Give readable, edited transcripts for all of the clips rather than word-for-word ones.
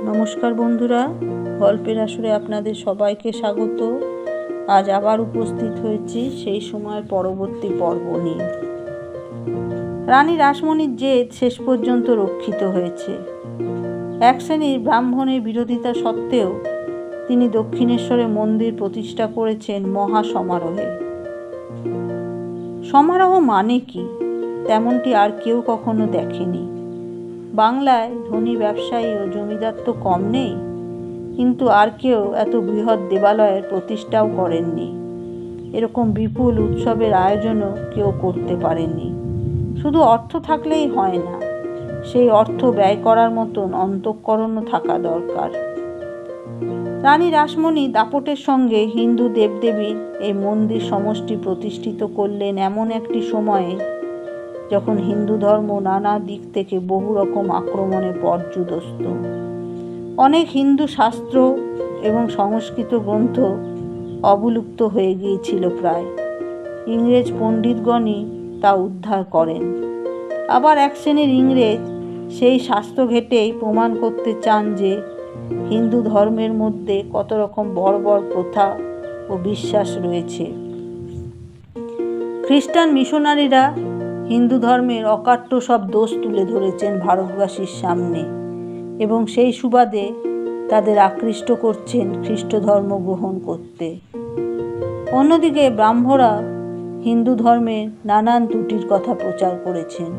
নমস্কার বন্ধুরা, গল্পের আসরে আপনাদের সবাইকে স্বাগত। আজ আবার উপস্থিত হয়েছি সেই সময়ের পরবর্তী পর্ব নিয়ে। রানী রাসমণির জেদ শেষ পর্যন্ত রক্ষিত হয়েছে। এক শ্রেণীর ব্রাহ্মণের বিরোধিতা সত্ত্বেও তিনি দক্ষিণেশ্বরে মন্দির প্রতিষ্ঠা করেছেন মহা সমারোহে। সমারোহ মানে কি, তেমনটি আর কেউ কখনো দেখেনি। বাংলায় ধনী ব্যবসায়ী ও জমিদার তো কম নেই, কিন্তু আর কেউ এত বৃহৎ দেবালয়ের প্রতিষ্ঠাও করেননি। এরকম বিপুল উৎসবের আয়োজনও কেউ করতে পারেননি। শুধু অর্থ থাকলেই হয় না, সেই অর্থ ব্যয় করার মতন অন্তঃকরণও থাকা দরকার। রানী রাসমণি দাপটের সঙ্গে হিন্দু দেবদেবীর এই মন্দির সমষ্টি প্রতিষ্ঠিত করলেন এমন একটি সময়ে যখন হিন্দু ধর্ম নানা দিক থেকে বহু রকম আক্রমণে পর্যুদস্ত। অনেক হিন্দু শাস্ত্র এবং সংস্কৃত গ্রন্থ অবলুপ্ত হয়ে গিয়েছিল প্রায়। ইংরেজ পণ্ডিতগণই তা উদ্ধার করেন। আবার এক শ্রেণীর ইংরেজ সেই শাস্ত্র ঘেটেই প্রমাণ করতে চান যে হিন্দু ধর্মের মধ্যে কত রকম বর্বর প্রথা ও বিশ্বাস রয়েছে। খ্রিস্টান মিশনারিরা হিন্দু ধর্মের অকাট্য সব দোষ তুলে ধরেছেন ভারতবাসীর সামনে এবং সেই সুবাদে তাদের আকৃষ্ট করছেন খ্রিস্ট ধর্ম গ্রহণ করতে। অন্যদিকে ব্রাহ্মণরা হিন্দু ধর্মের নানান ত্রুটির কথা প্রচার করেছেন।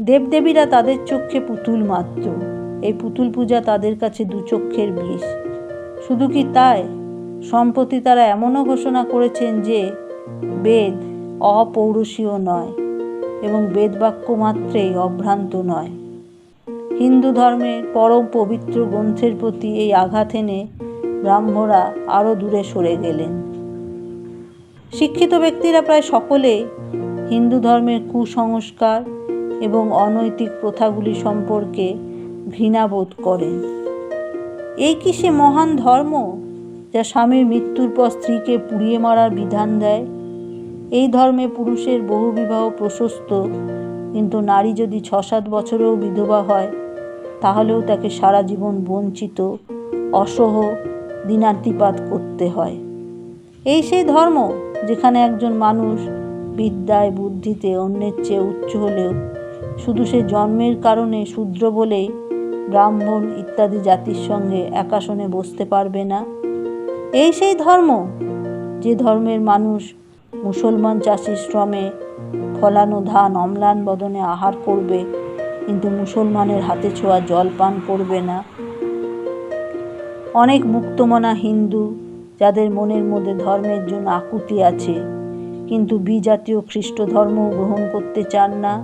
দেবদেবীরা তাদের চক্ষে পুতুল মাত্র। এই পুতুল পূজা তাদের কাছে দুচক্ষের বিষ। শুধু কি তাই, সম্প্রতি তারা এমনও ঘোষণা করেছেন যে বেদ অপৌরুষীয় নয় এবং বেদবাক্য মাত্রেই অভ্রান্ত নয়। হিন্দু ধর্মের পরম পবিত্র গ্রন্থের প্রতি এই আঘাত এনে ব্রাহ্মণরা আরও দূরে সরে গেলেন। শিক্ষিত ব্যক্তিরা প্রায় সকলেই হিন্দু ধর্মের কুসংস্কার এবং অনৈতিক প্রথাগুলি সম্পর্কে ঘৃণাবোধ করেন। এই কি সে মহান ধর্ম যা স্বামীর মৃত্যুর পর স্ত্রীকে পুড়িয়ে মারার বিধান দেয়? এই ধর্মে পুরুষের বহুবিবাহ প্রশস্ত, কিন্তু নারী যদি 6-7 বছরেও বিধবা হয় তাহলেও তাকে সারা জীবন বঞ্চিত, অসহ দিনাতিপাত করতে হয়। এই সেই ধর্ম যেখানে একজন মানুষ বিদ্যায় বুদ্ধিতে অন্যের চেয়ে উচ্চ হলেও শুধু সে জন্মের কারণে শূদ্র বলেই ব্রাহ্মণ ইত্যাদি জাতির সঙ্গে এক আসনে বসতে পারবে না। এই সেই ধর্ম যে ধর্মের মানুষ মুসলমান চাষির শ্রমে ফলানো ধান অম্লান বদনে আহার করবে, কিন্তু মুসলমানের হাতে ছোঁয়া জল পান করবে না। অনেক মুক্তমনা হিন্দু যাদের মনের মধ্যে ধর্মের জন্য আকুতি আছে, কিন্তু বিজাতীয় খ্রিস্ট ধর্ম গ্রহণ করতে চান না।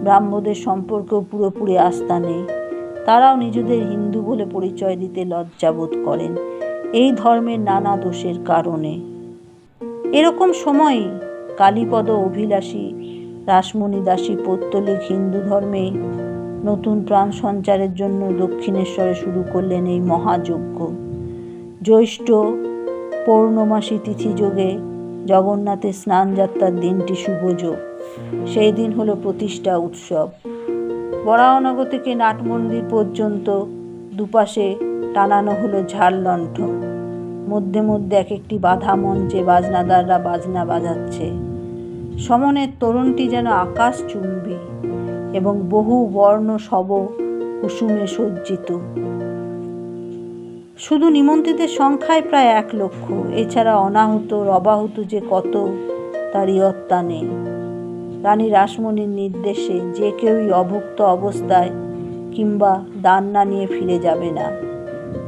ব্রাহ্মণদের সম্পর্কেও পুরোপুরি আস্থা নেই। তারাও নিজেদের হিন্দু বলে পরিচয় দিতে লজ্জাবোধ করেন এই ধর্মের নানা দোষের কারণে। এরকম সময়ই কালীপদ অভিলাষী রাসমণি দাসী পৌত্তলিক হিন্দু ধর্মে নতুন প্রাণ সঞ্চারের জন্য দক্ষিণেশ্বরে শুরু করলেন এই মহাযজ্ঞ। জ্যৈষ্ঠ পৌর্ণমাসী তিথিযোগে জগন্নাথের স্নানযাত্রার দিনটি শুভযোগ। সেই দিন হলো প্রতিষ্ঠা উৎসব। বরাহনগর থেকে নাটমন্দির পর্যন্ত দুপাশে টানানো হলো ঝাড় লণ্ঠন। মধ্যে মধ্যে এক একটি বাধা মঞ্চে বাজনাদাররা বাজনা বাজাচ্ছে। সমনের তোরণটি যেন আকাশ চুম্বী এবং বহু বর্ণ শব কুসুমে সজ্জিত। শুধু নিমন্ত্রিতের সংখ্যায় প্রায় 1 লক্ষ। এছাড়া অনাহুত অবাহুত যে কত, তার ইয়ত্তা নেই। রানী রাসমণির নির্দেশে যে কেউই অভুক্ত অবস্থায় কিংবা দান না নিয়ে ফিরে যাবে না।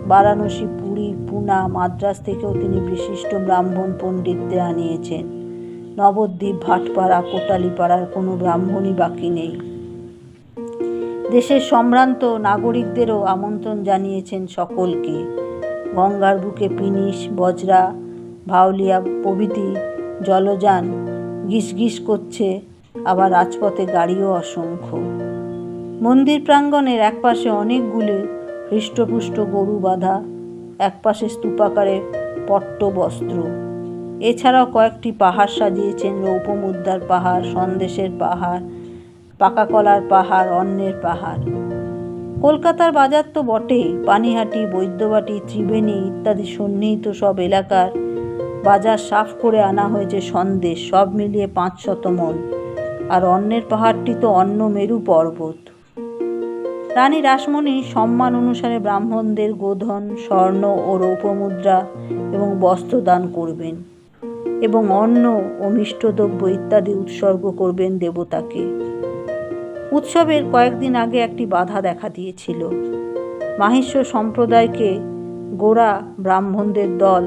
বারাণসী, পুরী, পুনা, মাদ্রাজ থেকেও তিনি বিশিষ্ট ব্রাহ্মণ পণ্ডিতদের আনিয়েছেন। নবদ্বীপ, ভাটপাড়া, কোটালীপাড়ার কোনো ব্রাহ্মণই বাকি নেই। দেশের সম্ভ্রান্ত নাগরিকদেরও আমন্ত্রণ জানিয়েছেন সকলকে। গঙ্গার বুকে পিনিশ, বজরা, ভাওলিয়া প্রভৃতি জলযান গিসগিস করছে, আবার রাজপথে গাড়িও অসংখ্য। মন্দির প্রাঙ্গণের একপাশে অনেকগুলি হৃষ্টপুষ্ট গরু বাঁধা, একপাশে স্তূপাকারে পট্টবস্ত্র। এছাড়াও কয়েকটি পাহাড় সাজিয়েছেন, রৌপমুদ্রার পাহাড়, সন্দেশের পাহাড়, পাকা কলার পাহাড়, অন্নের পাহাড়। কলকাতার বাজার তো বটেই, পানিহাটি, বৈদ্যবাটি, ত্রিবেণী ইত্যাদি সন্নিহিত সব এলাকার বাজার সাফ করে আনা হয়েছে সন্দেশ, সব মিলিয়ে 500 মণ। আর অন্নের পাহাড়টি তো অন্ন মেরু পর্বত। রানী রাসমণি সম্মান অনুসারে ব্রাহ্মণদের গোধন, স্বর্ণ ও রৌপ্যমুদ্রা এবং বস্ত্র দান করবেন এবং অন্ন ও মিষ্টদ্রব্য ইত্যাদি উৎসর্গ করবেন দেবতাকে। উৎসবের কয়েকদিন আগে একটি বাধা দেখা দিয়েছিল। মাহিষ্য সম্প্রদায়কে গোঁড়া ব্রাহ্মণদের দল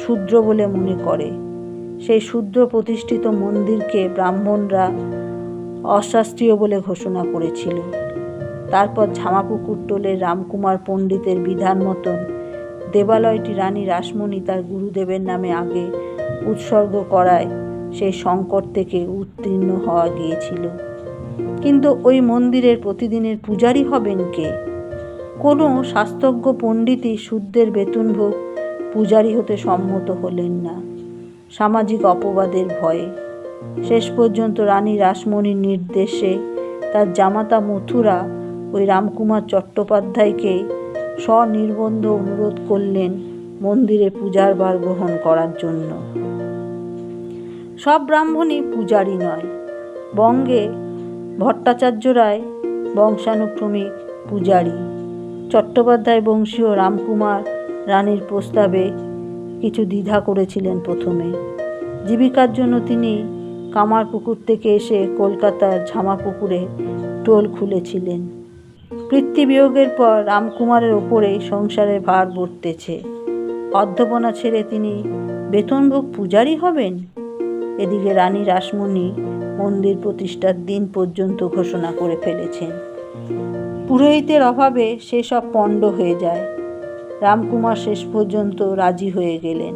শূদ্র বলে মনে করে। সেই শূদ্র প্রতিষ্ঠিত মন্দিরকে ব্রাহ্মণরা অশাস্ত্রীয় বলে ঘোষণা করেছিল। তারপর ঝামাপুকুর টোলের রামকুমার পণ্ডিতের বিধান মতন দেবালয়টি রানী রাসমণি তার গুরুদেবের নামে আগে উৎসর্গ করায় সেই সংকট থেকে উত্তীর্ণ হওয়া গিয়েছিল। কিন্তু ওই মন্দিরের প্রতিদিনের পূজারী হবেন কে? কোনো শাস্ত্রজ্ঞ পণ্ডিতই শূদ্রের বেতনভোগ পূজারী হতে সম্মত হলেন না, সামাজিক অপবাদের ভয়ে। শেষ পর্যন্ত রানী রাসমণির নির্দেশে তার জামাতা মথুরা ওই রামকুমার চট্টোপাধ্যায়কে স্বনির্বন্ধ অনুরোধ করলেন মন্দিরে পূজার ভার গ্রহণ করার জন্য। সব ব্রাহ্মণই পূজারী নয়। বঙ্গে ভট্টাচার্য রায় বংশানুক্রমিক পূজারী। চট্টোপাধ্যায় বংশীয় রামকুমার রানীর প্রস্তাবে কিছু দ্বিধা করেছিলেন প্রথমে। জীবিকার জন্য তিনি কামারপুকুর থেকে এসে কলকাতার ঝামাপুকুরে টোল খুলেছিলেন। পিতৃবিয়োগের পর রামকুমারের ওপরে সংসারের ভার বর্তেছে। অধ্যপনা ছেড়ে তিনি বেতনভোগ পূজারী হবেন? এদিকে রানী রাসমণি মন্দির প্রতিষ্ঠার দিন পর্যন্ত ঘোষণা করে ফেলেছেন। পুরোহিতের অভাবে সেসব পণ্ড হয়ে যায়। রামকুমার শেষ পর্যন্ত রাজি হয়ে গেলেন।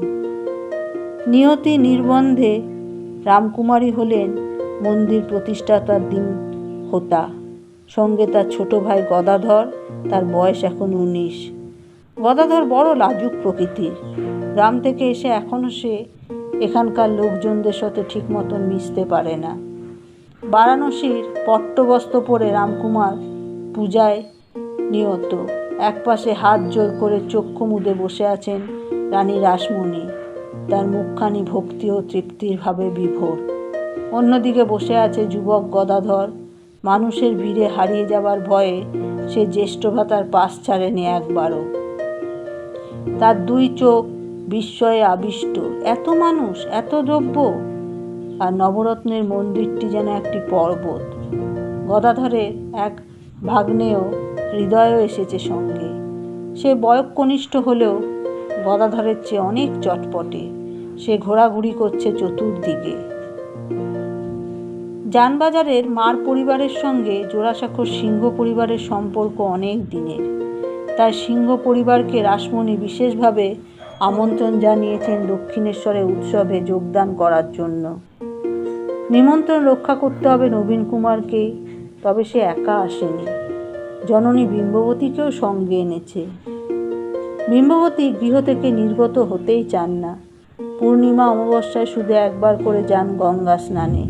নিয়তি নির্বন্ধে রামকুমারী হলেন মন্দির প্রতিষ্ঠাতার দিন হোতা। সঙ্গে তার ছোট ভাই গদাধর, তার বয়স এখন 19। গদাধর বড় লাজুক প্রকৃতির। গ্রাম থেকে এসে এখনও সে এখানকার লোকজনদের সাথে ঠিক মতন মিশতে পারে না। বারাণসীর পট্টবস্ত্র পরে রামকুমার পূজায় নিয়ত। একপাশে হাত জোর করে চক্ষু মুদে বসে আছেন রানী রাসমণি, তার মুখখানি ভক্তি ও তৃপ্তির ভাবে বিভোর। অন্যদিকে বসে আছে যুবক গদাধর। মানুষের ভিড়ে হারিয়ে যাবার ভয়ে সে জ্যেষ্ঠ ভ্রাতার পাশ ছাড়েনি একবারও। তার 2 চোখ বিস্ময়ে আবিষ্ট। এত মানুষ, এত দ্রব্য, আর নবরত্নের মন্দিরটি যেন একটি পর্বত। গদাধরের এক ভাগ্নেয় হৃদয়ও এসেছে সঙ্গে। সে বয়ঃকনিষ্ঠ হলেও গদাধরের চেয়ে অনেক চটপটে। সে ঘোরাঘুরি করছে চতুর্দিকে। জানবাজারের মার পরিবারের সঙ্গে জোড়াসাঁকোর সিংহ পরিবারের সম্পর্ক অনেক দিনের। তাই সিংহ পরিবারকে রাসমণি বিশেষভাবে আমন্ত্রণ জানিয়েছেন দক্ষিণেশ্বরে উৎসবে যোগদান করার জন্য। নিমন্ত্রণ রক্ষা করতে হবে নবীন কুমারকে। তবে সে একা আসেনি, জননী বিম্ববতীকেও সঙ্গে এনেছে। বিম্ববতী গৃহ থেকে নির্গত হতেই চান না। পূর্ণিমা অমাবস্যায় শুধু একবার করে যান গঙ্গা স্নানে,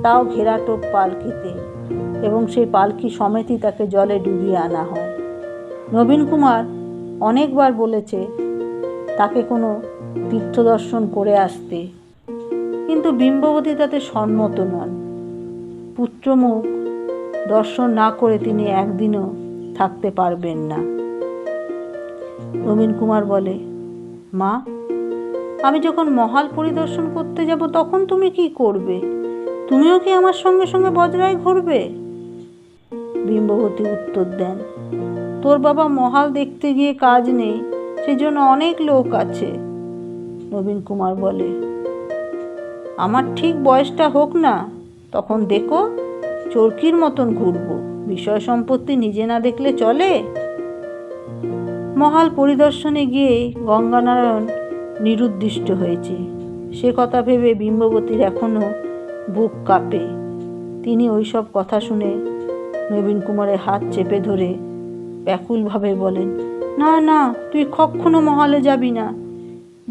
তাও ঘেরাটোপ পালকিতে, এবং সেই পালকি সমেতই তাকে জলে ডুবিয়ে আনা হয়। নবীন কুমার অনেকবার বলেছে তাকে কোনো তীর্থদর্শন করে আসতে, কিন্তু বিম্ববতী তাতে সম্মত নন। পুত্রমুখ দর্শন না করে তিনি একদিনও থাকতে পারবেন না। নবীন কুমার বলে, মা, আমি যখন মহাল পরিদর্শন করতে যাব তখন তুমি কি করবে? তুমিও কি আমার সঙ্গে সঙ্গে বজরায় ঘুরবে? বিম্ববতী উত্তর দেন, তোর বাবা মহাল দেখতে গিয়ে কাজ নেই, সেজন্য অনেক লোক আছে। নবীন কুমার বলে, আমার ঠিক বয়সটা হোক না, তখন দেখো চরকির মতন ঘুরবো। বিষয় সম্পত্তি নিজে না দেখলে চলে? মহাল পরিদর্শনে গিয়ে গঙ্গানারায়ণ নিরুদ্দিষ্ট হয়েছে। সে কথা ভেবে বিম্ববতীর এখনও বুক কাঁপে। তিনি ওইসব কথা শুনে নবীন কুমারের হাত চেপে ধরে ব্যাকুলভাবে বলেন, না না, তুই কখনো মহালে যাবি না।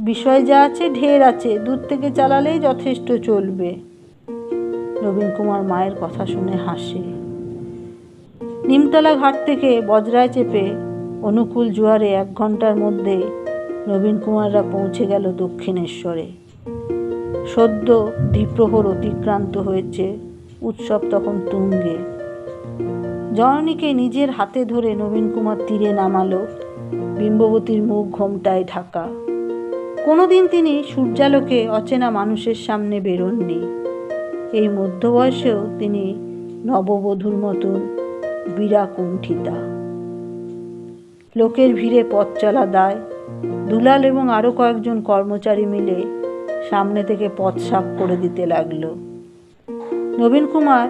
বিষয় যা আছে ঢের আছে, দূর থেকে চালালেই যথেষ্ট চলবে। নবীন কুমার মায়ের কথা শুনে হাসে। নিমতলা ঘাট থেকে বজরায় চেপে অনুকূল জোয়ারে 1 ঘন্টার মধ্যে নবীন কুমাররা পৌঁছে গেল দক্ষিণেশ্বরে। সদ্য দ্বিপ্রহর অতিক্রান্ত হয়েছে, উৎসব তখন তুঙ্গে। জননীকে নিজের হাতে ধরে নবীন কুমার তীরে নামালো। বিম্ববতীর মুখ ঘোমটায় ঢাকা। কোনোদিন তিনি সূর্যালোকে অচেনা মানুষের সামনে বেরোননি। এই মধ্যবয়সেও তিনি নববধূর মতন বিরাকুণ্ঠিতা। লোকের ভিড়ে পথ চলা দায়। দুলাল এবং আরও কয়েকজন কর্মচারী মিলে সামনে থেকে পথ সাফ করে দিতে লাগলো। নবীন কুমার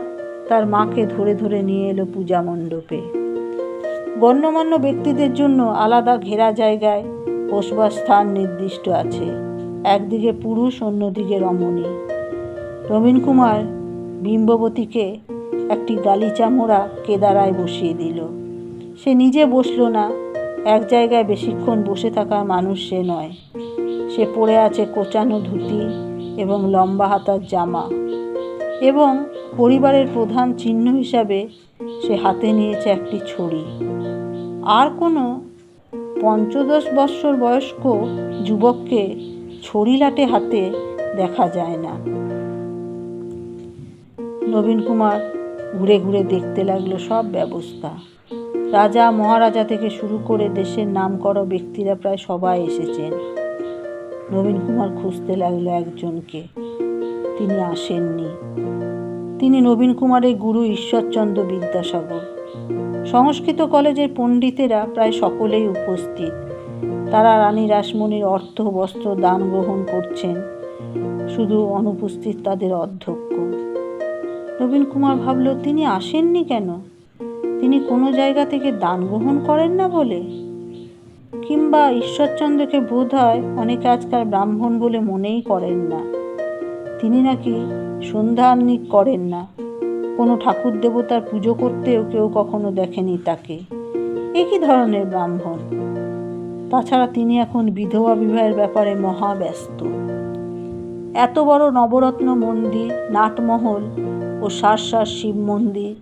তার মাকে ধরে ধরে নিয়ে এলো পূজা মণ্ডপে। গণ্যমান্য ব্যক্তিদের জন্য আলাদা ঘেরা জায়গায় বসবার স্থান নির্দিষ্ট আছে। একদিকে পুরুষ, অন্যদিকে রমণী। নবীন কুমার বিম্ববতীকে একটি গালিচা মোড়া কেদারায় বসিয়ে দিল। সে নিজে বসল না। এক জায়গায় বেশিক্ষণ বসে থাকা মানুষ সে নয়। সে পরে আছে কোঁচানো ধুতি এবং লম্বা হাতার জামা, এবং পরিবারের প্রধান চিহ্ন হিসাবে সে হাতে নিয়েছে একটি ছড়ি। আর কোনো 15 বৎসর বয়স্ক যুবককে ছড়ি লাটে হাতে দেখা যায় না। নবীন কুমার ঘুরে ঘুরে দেখতে লাগলো সব ব্যবস্থা। রাজা মহারাজা থেকে শুরু করে দেশের নামকরা ব্যক্তিরা প্রায় সবাই এসেছেন। নবীন কুমার খুঁজতে লাগলো একজনকে। তিনি আসেননি। তিনি নবীন কুমারের গুরু ঈশ্বরচন্দ্র বিদ্যাসাগর। সংস্কৃত কলেজের পণ্ডিতেরা প্রায় সকলেই উপস্থিত। তারা রানী রাসমণির অর্থ বস্ত্র দান গ্রহণ করছেন। শুধু অনুপস্থিত তাদের অধ্যক্ষ। নবীন কুমার ভাবল, তিনি আসেননি কেন? তিনি কোনো জায়গা থেকে দান গ্রহণ করেন না বলে? কিংবা ঈশ্বরচন্দ্রকে বোধ হয় অনেকে আজকাল ব্রাহ্মণ বলে মনেই করেন না। তিনি নাকি সন্ধ্যাহ্নিক করেন না। কোনো ঠাকুর দেবতার পুজো করতেও কেউ কখনো দেখেনি তাকে। একই ধরনের ব্রাহ্মণ। তাছাড়া তিনি এখন বিধবা বিবাহের ব্যাপারে মহাব্যস্ত। এত বড় নবরত্ন মন্দির, নাটমহল ও সার শিব মন্দির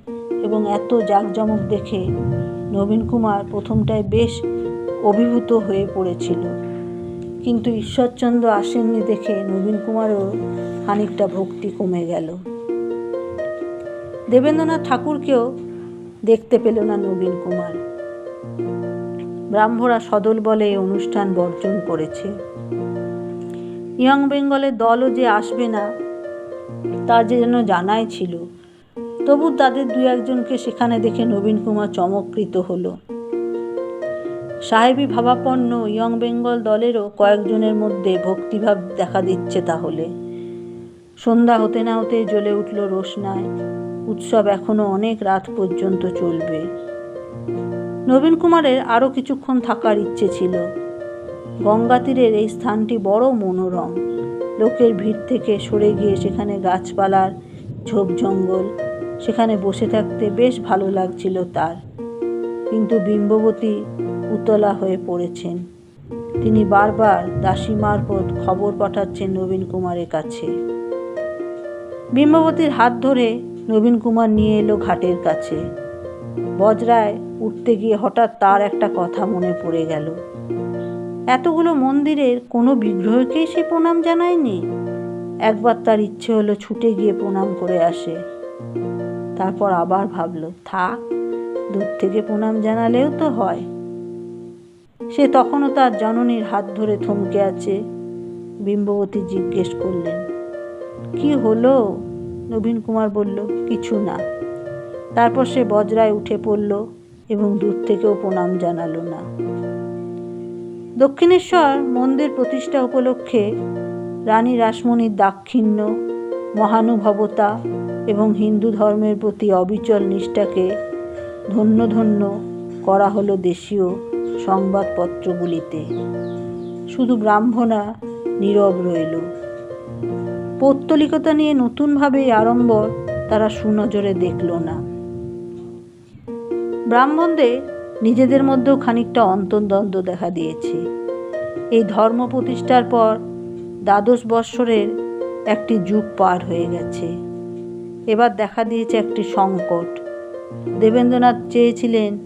এবং এত জাঁকজমক দেখে নবীন কুমার প্রথমটায় বেশ অভিভূত হয়ে পড়েছিল। কিন্তু ঈশ্বরচন্দ্র আসেননি দেখে নবীন কুমারও খানিকটা ভক্তি কমে গেল। দেবেন্দ্রনাথ ঠাকুরকেও দেখতে পেল না নবীন কুমার। ব্রাহ্মরা সদল বলে এই অনুষ্ঠান বর্জন করেছে। ইয়ং বেঙ্গলের দলও যে আসবে না তা যেন জানাই ছিল। তবু তাদের 2-1জনকে সেখানে দেখে নবীন কুমার চমৎকৃত হলো। সাহেবী ভাবাপন্ন ইয়ং বেঙ্গল দলেরও কয়েকজনের মধ্যে ভক্তিভাব দেখা দিচ্ছে তাহলে। সন্ধ্যা হতে না হতে জ্বলে উঠল রোশনায়। উৎসব এখনো অনেক রাত পর্যন্ত চলবে। নবীন কুমারের আরও কিছুক্ষণ থাকার ইচ্ছে ছিল। গঙ্গা তীরের এই স্থানটি বড় মনোরম। লোকের ভিড় থেকে সরে গিয়ে সেখানে গাছপালার ঝোপ জঙ্গল, সেখানে বসে থাকতে বেশ ভালো লাগছিল তার। কিন্তু বিম্ববতী উতলা হয়ে পড়েছেন। তিনি বারবার দাসী মারফত খবর পাঠাচ্ছেন নবীন কুমারের কাছে। বিম্ববতীর হাত ধরে নবীন কুমার নিয়ে এলো ঘাটের কাছে। বজরায় উঠতে গিয়ে হঠাৎ তার একটা কথা মনে পড়ে গেল। এতগুলো মন্দিরের কোনো বিগ্রহকেই সে প্রণাম জানায়নি। একবার তার ইচ্ছে হলো ছুটে গিয়ে প্রণাম করে আসে। তারপর আবার ভাবলো, থাক, দূর থেকে প্রণাম জানালেও তো হয়। সে তখনও তার জননীর হাত ধরে থমকে আছে। বিম্ববতী জিজ্ঞেস করলেন, কি হলো? নবীন কুমার বলল, কিছু না। তারপর সে বজরায় উঠে পড়ল এবং দূর থেকেও প্রণাম জানালো না। দক্ষিণেশ্বর মন্দির প্রতিষ্ঠা উপলক্ষে রানী রাসমণির দাক্ষিণ্য, মহানুভবতা এবং হিন্দু ধর্মের প্রতি অবিচল নিষ্ঠাকে ধন্য ধন্য করা হলো দেশীয় সংবাদপত্রগুলিতে। শুধু ব্রাহ্মণরা নীরব রইল। পৌত্তলিকতা নিয়ে নতুনভাবে আড়ম্বর তারা সুনজরে দেখল না। ব্রাহ্মণদের নিজেদের মধ্যেও খানিকটা অন্তর্দ্বন্দ্ব দেখা দিয়েছে। এই ধর্ম প্রতিষ্ঠার পর 12 বৎসরের একটি যুগ পার হয়ে গেছে। এবার দেখা দিয়েছে একটি সংকট। দেবেন্দ্রনাথ চেয়েছিলেন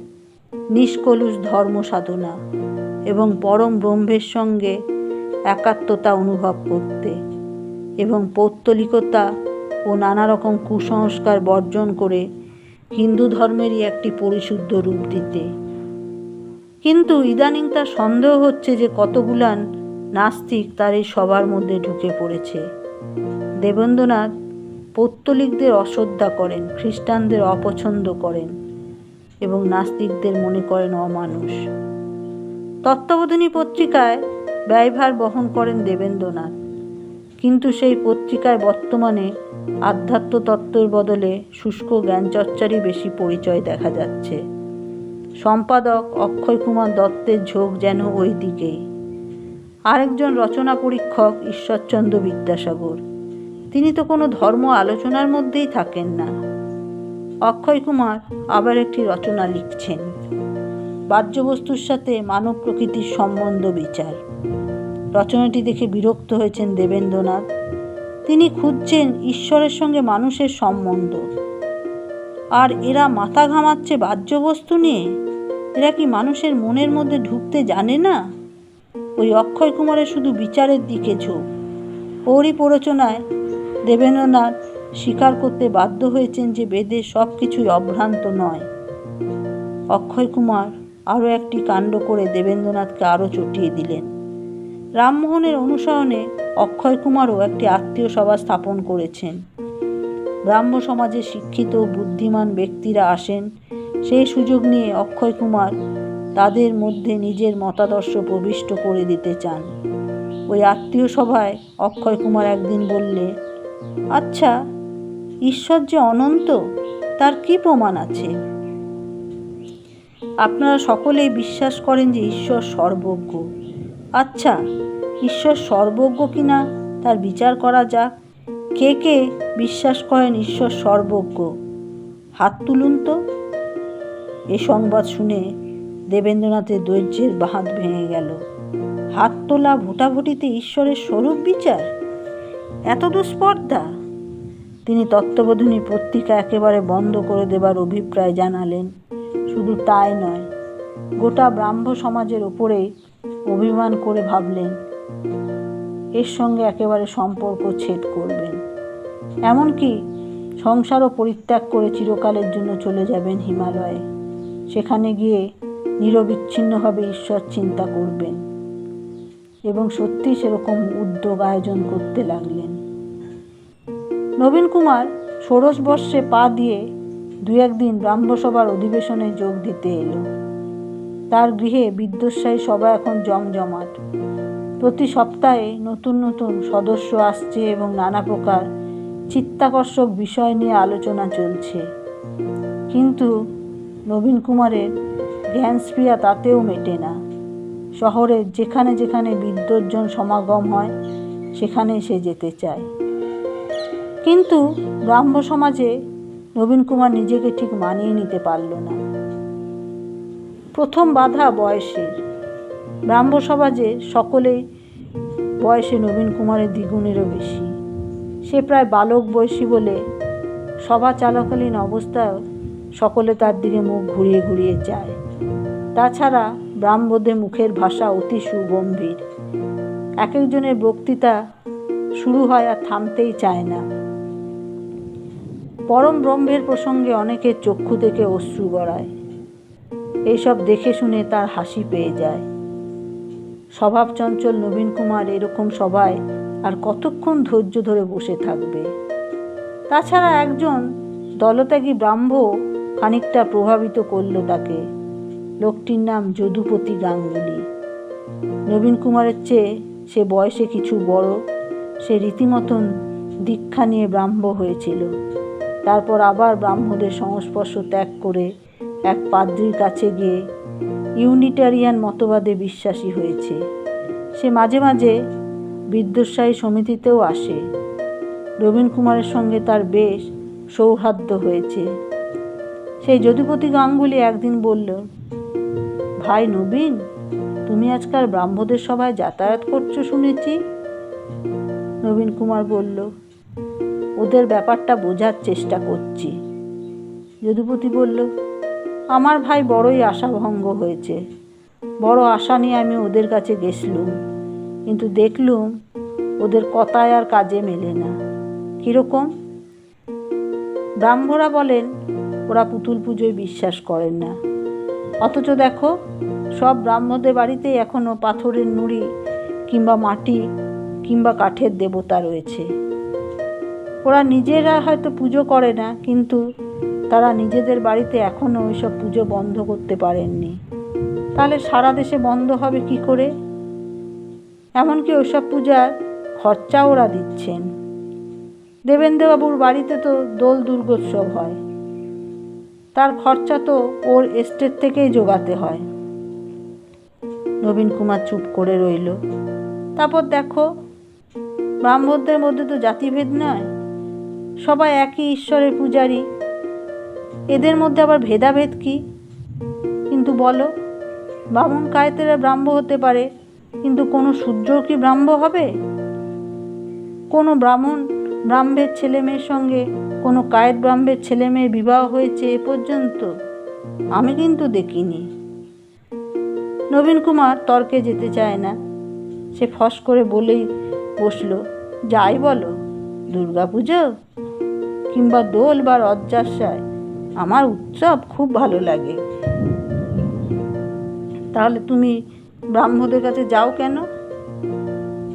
নিষ্কলুষ ধর্ম সাধনা এবং পরম ব্রহ্মের সঙ্গে একাত্মতা অনুভব করতে এবং পৌত্তলিকতা ও নানা রকম কুসংস্কার বর্জন করে হিন্দু ধর্মেরই একটি পরিশুদ্ধ রূপ দিতে। কিন্তু ইদানিং তার সন্দেহ হচ্ছে যে কতগুলান নাস্তিক তার এই সবার মধ্যে ঢুকে পড়েছে। দেবেন্দ্রনাথ পৌত্তলিকদের অশ্রদ্ধা করেন, খ্রিস্টানদের অপছন্দ করেন এবং নাস্তিকদের মনে করেন অমানুষ। তত্ত্ববোধিনী পত্রিকায় ব্যয়ভার বহন করেন দেবেন্দ্রনাথ, কিন্তু সেই পত্রিকায় বর্তমানে আধ্যাত্ম তত্ত্বের বদলে শুষ্ক জ্ঞানচর্চারই বেশি পরিচয় দেখা যাচ্ছে। সম্পাদক অক্ষয় কুমার দত্তের ঝোঁক যেন ওই দিকেই। আরেকজন রচনা পরীক্ষক ঈশ্বরচন্দ্র বিদ্যাসাগর, তিনি তো কোনো ধর্ম আলোচনার মধ্যেই থাকেন না। অক্ষয় কুমার আবার একটি রচনা লিখছেন, বাহ্যবস্তুর সাথে মানব প্রকৃতির সম্বন্ধ বিচার। রচনাটি দেখে বিরক্ত হয়েছেন দেবেন্দ্রনাথ। তিনি খুঁজছেন ঈশ্বরের সঙ্গে মানুষের সম্বন্ধ, আর এরা মাথা ঘামাচ্ছে বাহ্যবস্তু নিয়ে। এরা কি মানুষের মনের মধ্যে ঢুকতে জানে না? ওই অক্ষয় কুমারের শুধু বিচারের দিকে ঝোঁক। ওরই প্ররোচনায় দেবেন্দ্রনাথ স্বীকার করতে বাধ্য হয়েছেন যে বেদের সব কিছুই অভ্রান্ত নয়। অক্ষয় কুমার আরও একটি কাণ্ড করে দেবেন্দ্রনাথকে আরও চটিয়ে দিলেন। রামমোহনের অনুসরণে অক্ষয় কুমারও একটি আত্মীয় সভা স্থাপন করেছেন। ব্রাহ্ম সমাজে শিক্ষিত বুদ্ধিমান ব্যক্তিরা আসেন। সেই সুযোগ নিয়ে অক্ষয় কুমার তাদের মধ্যে নিজের মতাদর্শ প্রবিষ্ট করে দিতে চান। ওই আত্মীয় সভায় অক্ষয় কুমার একদিন বললে, আচ্ছা, ঈশ্বর যে অনন্ত তার কি প্রমাণ আছে? আপনারা সকলেই বিশ্বাস করেন যে ঈশ্বর সর্বজ্ঞ। আচ্ছা, ঈশ্বর সর্বজ্ঞ কিনা তার বিচার করা যাক। কে কে বিশ্বাস করেন ঈশ্বর সর্বজ্ঞ? হাত তুলুন তো। এ সংবাদ শুনে দেবেন্দ্রনাথের ধৈর্যের বাঁধ ভেঙে গেল। হাত তোলা ভোটাভুটিতে ঈশ্বরের স্বরূপ বিচার, এত দুস্পর্ধা! তিনি তত্ত্ববোধিনী পত্রিকা একেবারে বন্ধ করে দেবার অভিপ্রায় জানালেন। শুধু তাই নয়, গোটা ব্রাহ্ম সমাজের ওপরেই অভিমান করে ভাবলেন এর সঙ্গে একেবারে সম্পর্ক ছেদ করবেন। এমনকি সংসারও পরিত্যাগ করে চিরকালের জন্য চলে যাবেন হিমালয়ে। সেখানে গিয়ে নিরবিচ্ছিন্নভাবে ঈশ্বর চিন্তা করবেন এবং সত্যি সেরকম উদ্যোগ আয়োজন করতে লাগলেন। নবীন কুমার ষোড়শ বর্ষে পা দিয়ে দু একদিন ব্রাহ্মসভার অধিবেশনে যোগ দিতে এলো। তার গৃহে বিদ্যোৎসাহী সভা এখন জমজমাট। প্রতি সপ্তাহে নতুন নতুন সদস্য আসছে এবং নানা প্রকার চিত্তাকর্ষক বিষয় নিয়ে আলোচনা চলছে। কিন্তু নবীন কুমারের জ্ঞানস্পৃহা তাতেও মেটে না। শহরের যেখানে যেখানে বিদ্বজ্জন সমাগম হয় সেখানে সে যেতে চায়। কিন্তু ব্রাহ্ম সমাজে নবীন কুমার নিজেকে ঠিক মানিয়ে নিতে পারল না। প্রথম বাধা বয়সের। ব্রাহ্ম সমাজে সকলেই বয়সে নবীন কুমারের দ্বিগুণেরও বেশি। সে প্রায় বালক বয়সী বলে সভা চলাকালীন অবস্থায় সকলে তার দিকে মুখ ঘুরিয়ে ঘুরিয়ে যায়। তাছাড়া ব্রাহ্মদের মুখের ভাষা অতি সুগম্ভীর। এক একজনের বক্তৃতা শুরু হয় আর থামতেই চায় না। পরম ব্রহ্মের প্রসঙ্গে অনেকের চক্ষু থেকে অশ্রু গড়ায়। এইসব দেখে শুনে তার হাসি পেয়ে যায়। স্বভাবচঞ্চল নবীন কুমার এরকম সভায় আর কতক্ষণ ধৈর্য ধরে বসে থাকবে? তাছাড়া একজন দলত্যাগী ব্রাহ্ম খানিকটা প্রভাবিত করল তাকে। লোকটির নাম যদুপতি গাঙ্গুলি। নবীন কুমারের চেয়ে সে বয়সে কিছু বড়। সে রীতিমতন দীক্ষা নিয়ে ব্রাহ্ম হয়েছিল। তারপর আবার ব্রাহ্মদের সংস্পর্শ ত্যাগ করে এক পাদ্রীর কাছে গিয়ে ইউনিটারিয়ান মতবাদে বিশ্বাসী হয়েছে। সে মাঝে মাঝে বিদ্যোৎসাহী সমিতিতেও আসে। নবীন কুমারের সঙ্গে তার বেশ সৌহার্দ্য হয়েছে। সেই যদুপতি গাঙ্গুলি একদিন বলল, ভাই নবীন, তুমি আজকাল ব্রাহ্মদের সভায় যাতায়াত করছো শুনেছি। নবীন কুমার বলল, ওদের ব্যাপারটা বোঝার চেষ্টা করছি। যদুপতি বলল, আমার ভাই বড়ই আশাভঙ্গ হয়েছে। বড় আশা নিয়ে আমি ওদের কাছে গেছলুম, কিন্তু দেখলুম ওদের কথায় আর কাজে মেলে না। কীরকম? ব্রাহ্মরা বলেন ওরা পুতুল পুজোয় বিশ্বাস করেন না, অথচ দেখো সব ব্রাহ্মদের বাড়িতেই এখনও পাথরের নুড়ি কিংবা মাটি কিংবা কাঠের দেবতা রয়েছে। ওরা নিজেরা হয়তো পুজো করে না, কিন্তু তারা নিজেদের বাড়িতে এখনও ওইসব পুজো বন্ধ করতে পারেননি। তাহলে সারা দেশে বন্ধ হবে কি করে? এমনকি ওইসব পূজার খরচা ওরা দিচ্ছেন। দেবেন্দ্রবাবুর বাড়িতে তো দোল দুর্গোৎসব হয়, তার খরচা তো ওর এস্টেট থেকেই জোগাতে হয়। নবীন কুমার চুপ করে রইল। তারপর দেখো, ব্রাহ্মণদের মধ্যে তো জাতিভেদ নয়, সবাই একই ঈশ্বরের পূজারী, এদের মধ্যে আবার ভেদাভেদ কি? কিন্তু বলো, বামুন কায়েতেরা ব্রাহ্ম হতে পারে, কিন্তু কোনো শূদ্র কি ব্রাহ্ম হবে? কোনো ব্রাহ্মের ছেলে মেয়ের সঙ্গে কোনো কায়েত ব্রাহ্মের ছেলে মেয়ের বিবাহ হয়েছে এ পর্যন্ত? আমি কিন্তু দেখিনি। নবীন কুমার তর্কে যেতে চায় না। সে ফস করে বলেই বসল, যাই বলো, দুর্গাপুজো কিংবা দোল বা রথযাত্রায় আমার উৎসব খুব ভালো লাগে। তাহলে তুমি ব্রাহ্মদের কাছে যাও কেন?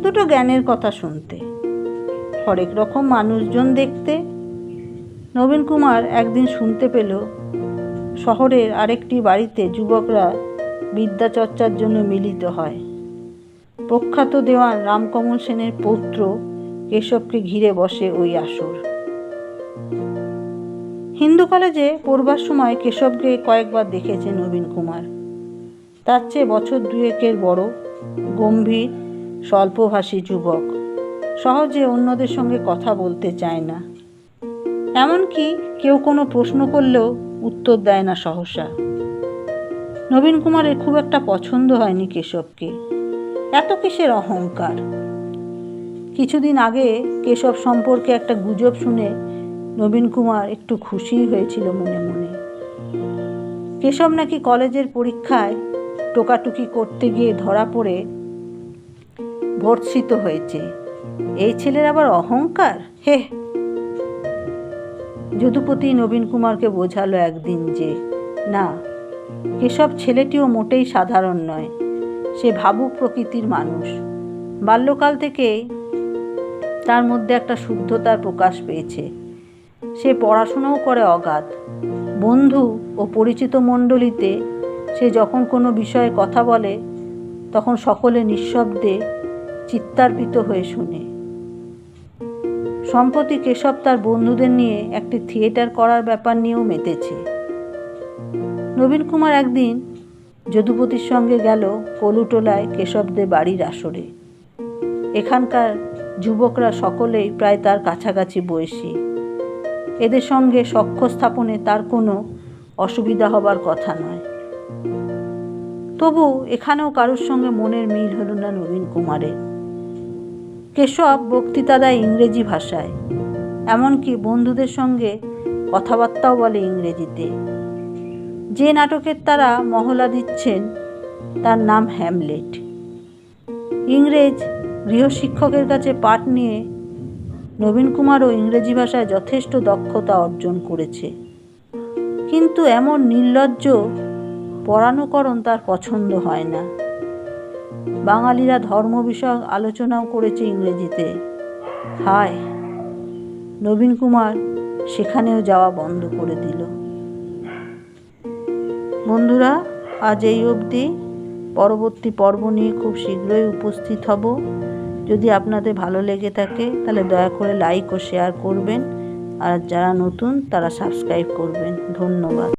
দুটো জ্ঞানের কথা শুনতে, হরেক রকম মানুষজন দেখতে। নবীন কুমার একদিন শুনতে পেল শহরের আরেকটি বাড়িতে যুবকরা বিদ্যাচর্চার জন্য মিলিত হয়। প্রখ্যাত দেওয়ান রামকমল সেনের পৌত্র কেশবকে ঘিরে বসে ওই আসর। হিন্দু কলেজে পড়বার সময় কেশবকে কয়েকবার দেখেছে নবীন কুমার। তার চেয়ে বছর দুয়েকের বড়, গম্ভীর, স্বল্পভাষী যুবক, সহজে অন্যদের সঙ্গে কথা বলতে চায় না। এমনকি কেউ কোনো প্রশ্ন করলেও উত্তর দেয় না সহসা। নবীন কুমারের খুব একটা পছন্দ হয়নি কেশবকে। এত কিসের অহংকার? কিছুদিন আগে কেশব সম্পর্কে একটা গুজব শুনে নবীন কুমার একটু খুশি হয়েছিল মনে মনে। কেশব নাকি কলেজের পরীক্ষায় টোকাটুকি করতে গিয়ে ধরা পড়ে ভর্ৎসিত হয়েছে। এই ছেলের আবার অহংকার, হে! যদুপতি নবীন কুমারকে বোঝালো একদিন যে না, কেশব ছেলেটিও মোটেই সাধারণ নয়। সে ভাবুক প্রকৃতির মানুষ। বাল্যকাল থেকেই তার মধ্যে একটা শুদ্ধতার প্রকাশ পেয়েছে। সে পড়াশুনোও করে অগাধ। বন্ধু ও পরিচিত মণ্ডলীতে সে যখন কোনো বিষয়ে কথা বলে, তখন সকলে নিঃশব্দে চিত্তার্পিত হয়ে শুনে। সম্প্রতি কেশব তার বন্ধুদের নিয়ে একটি থিয়েটার করার ব্যাপার নিয়েও মেতেছে। নবীন কুমার একদিন যদুপতির সঙ্গে গেল কলুটোলায় কেশবদের বাড়ির আসরে। এখানকার যুবকরা সকলেই প্রায় তার কাছাকাছি বয়সী। এদের সঙ্গে সখ্য স্থাপনে তার কোনো অসুবিধা হবার কথা নয়। তবু এখানেও কারোর সঙ্গে মনের মিল হলো না নবীন কুমারের। কেশব বক্তৃতা দেয় ইংরেজি ভাষায়, এমনকি বন্ধুদের সঙ্গে কথাবার্তাও বলে ইংরেজিতে। যে নাটকের তারা মহলা দিচ্ছেন তার নাম হ্যামলেট। ইংরেজ গৃহশিক্ষকের কাছে পাঠ নিয়ে নবীন কুমারও ইংরেজি ভাষায় যথেষ্ট দক্ষতা অর্জন করেছে। কিন্তু এমন নির্লজ্জ পরানুকরণ তার পছন্দ হয় না। বাঙালিরা ধর্ম বিষয়ক আলোচনাও করেছে ইংরেজিতে। হায়, নবীন কুমার সেখানেও যাওয়া বন্ধ করে দিল। বন্ধুরা, আজ এই অবধি। পরবর্তী পর্ব নিয়ে খুব শীঘ্রই উপস্থিত হব। যদি আপনাদের ভালো লেগে থাকে তাহলে দয়া করে লাইক ও শেয়ার করবেন, আর যারা নতুন তারা সাবস্ক্রাইব করবেন। ধন্যবাদ।